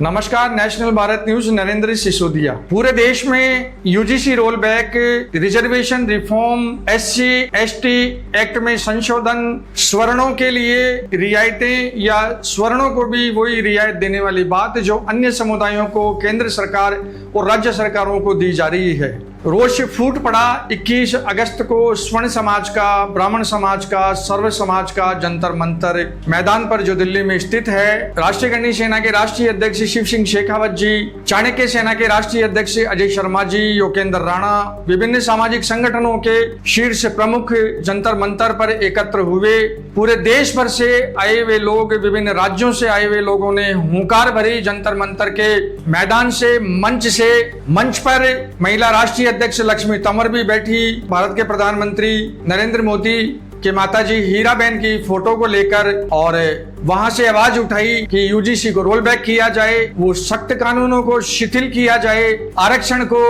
नमस्कार, national Bharat news Narendra Sisodia. पूरे देश में UGC roll back, reservation reform, SC ST act में संशोधन, स्वर्णों के लिए रियायतें या स्वर्णों को भी वही रियायत देने वाली बात जो अन्य समुदायों को केंद्र सरकार और राज्य सरकारों को दी जा रही है। रोष फूट पड़ा 21 अगस्त को स्वर्ण समाज का, ब्राह्मण समाज का, सर्व समाज का जंतर मंतर मैदान पर जो दिल्ली में स्थित है। राष्ट्रीय गणनी सेना के राष्ट्रीय अध्यक्ष शिव सिंह शेखावत जी, चाणक्य सेना के राष्ट्रीय अध्यक्ष अजय शर्मा जी, योगेंद्र राणा, विभिन्न सामाजिक संगठनों के शीर्ष प्रमुख जंतर मंतर पर एकत्र हुए। पूरे देश भर से आए हुए लोग, विभिन्न राज्यों से आए हुए लोगों ने हुंकार भरी जंतर मंतर के मैदान से, मंच पर महिला राष्ट्रीय अध्यक्ष लक्ष्मी तंवर भी बैठी। भारत के प्रधानमंत्री नरेंद्र मोदी के माताजी हीराबेन की फोटो को लेकर और वहां से आवाज उठाई कि यूजीसी को रोल बैक किया जाए, वो सख्त कानूनों को शिथिल किया जाए, आरक्षण को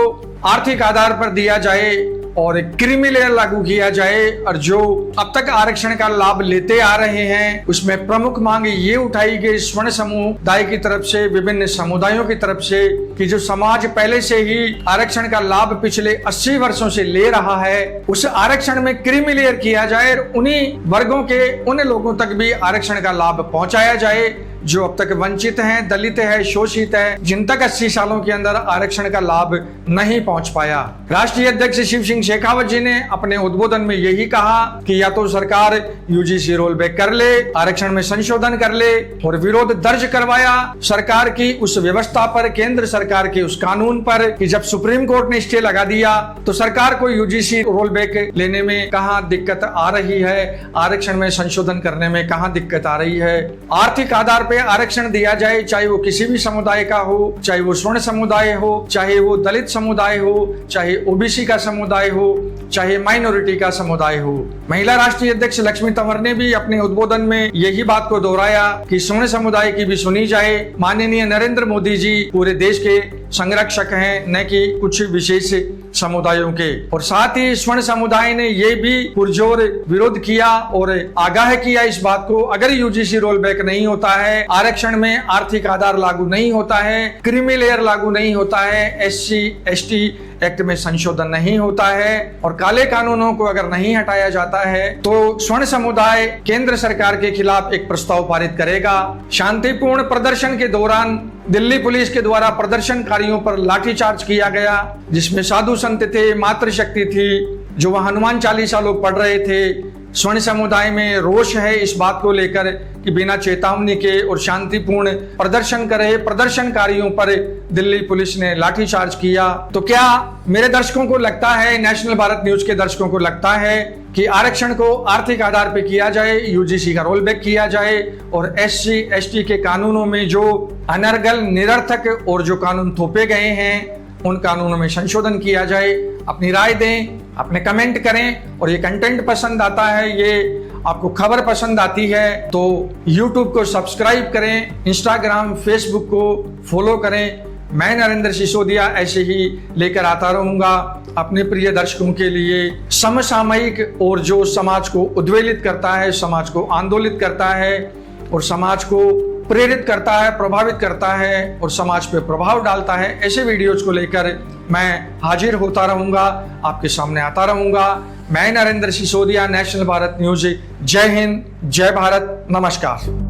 आर्थिक आधार पर दिया जाए और क्रीमी लेयर लागू किया जाए। और जो अब तक आरक्षण का लाभ लेते आ रहे हैं उसमें प्रमुख मांग ये उठाई गई स्वर्ण समुदाय की तरफ से, विभिन्न समुदायों की तरफ से, कि जो समाज पहले से ही आरक्षण का लाभ पिछले 80 वर्षों से ले रहा है उस आरक्षण में क्रीमी लेयर किया जाए और उन्हीं वर्गों के, उन लोगों तक भी आरक्षण का लाभ पहुंचाया जाए जो अब तक वंचित हैं, दलित है, शोषित है, जिन तक 80 सालों के अंदर आरक्षण का लाभ नहीं पहुंच पाया। राष्ट्रीय अध्यक्ष शिव सिंह शेखावत जी ने अपने उद्बोधन में यही कहा कि या तो सरकार यूजीसी रोल बैक कर ले, आरक्षण में संशोधन कर ले, और विरोध दर्ज करवाया सरकार की उस व्यवस्था पर, केंद्र सरकार के उस कानून पर कि जब सुप्रीम कोर्ट ने स्टे लगा दिया तो सरकार को यूजीसी रोल बैक लेने में कहां दिक्कत आ रही है, आरक्षण में संशोधन करने में कहां दिक्कत आ रही है। आर्थिक आधार पे आरक्षण दिया जाए, चाहे वो किसी भी समुदाय का हो, चाहे वो स्वर्ण समुदाय हो, चाहे वो दलित समुदाय हो, चाहे ओबीसी का समुदाय हो, चाहे माइनॉरिटी का समुदाय हो। महिला राष्ट्रीय अध्यक्ष लक्ष्मी तंवर ने भी अपने उद्बोधन में यही बात को दोहराया कि स्वर्ण समुदाय की भी सुनी जाए। माननीय नरेंद्र मोदी जी पूरे देश के संरक्षक हैं, न कि कुछ विशेष समुदायों के। और साथ ही स्वर्ण समुदाय ने ये भी पुरजोर विरोध किया और आगाह किया इस बात को, अगर यूजीसी रोल बैक नहीं होता है, आरक्षण में आर्थिक आधार लागू नहीं होता है, क्रीमी लेयर लागू नहीं होता है, एससी एसटी एक्ट में संशोधन नहीं होता है और काले कानूनों को अगर नहीं हटाया जाता है तो स्वर्ण समुदाय केंद्र सरकार के खिलाफ एक प्रस्ताव पारित करेगा। शांतिपूर्ण प्रदर्शन के दौरान दिल्ली पुलिस के द्वारा प्रदर्शनकारियों पर लाठीचार्ज किया गया, जिसमें साधु संत थे, मातृशक्ति थी, जो वह हनुमान चालीसा लोग पढ़ रहे थे। स्वर्ण समुदाय में रोष है इस बात को लेकर कि बिना चेतावनी के और शांतिपूर्ण प्रदर्शन कर रहे प्रदर्शनकारियों पर दिल्ली पुलिस ने लाठीचार्ज किया। तो क्या मेरे दर्शकों को लगता है, नेशनल भारत न्यूज के दर्शकों को लगता है कि आरक्षण को आर्थिक आधार पर किया जाए, यूजीसी का रोल बैक किया जाए और एससी एसटी के कानूनों में जो अनर्गल, निरर्थक और जो कानून थोपे गए हैं उन कानूनों में संशोधन किया जाए? अपनी राय दें, अपने कमेंट करें। और ये कंटेंट पसंद आता है, ये आपको खबर पसंद आती है तो YouTube को सब्सक्राइब करें, इंस्टाग्राम, फेसबुक को फॉलो करें। मैं नरेंद्र सिसोदिया ऐसे ही लेकर आता रहूंगा अपने प्रिय दर्शकों के लिए समसामयिक और जो समाज को उद्वेलित करता है, समाज को आंदोलित करता है और समाज को प्रेरित करता है, प्रभावित करता है और समाज पे प्रभाव डालता है, ऐसे वीडियोज को लेकर मैं हाजिर होता रहूंगा, आपके सामने आता रहूंगा। मैं नरेंद्र सिसोदिया, नेशनल भारत न्यूज। जय हिंद, जय भारत, नमस्कार।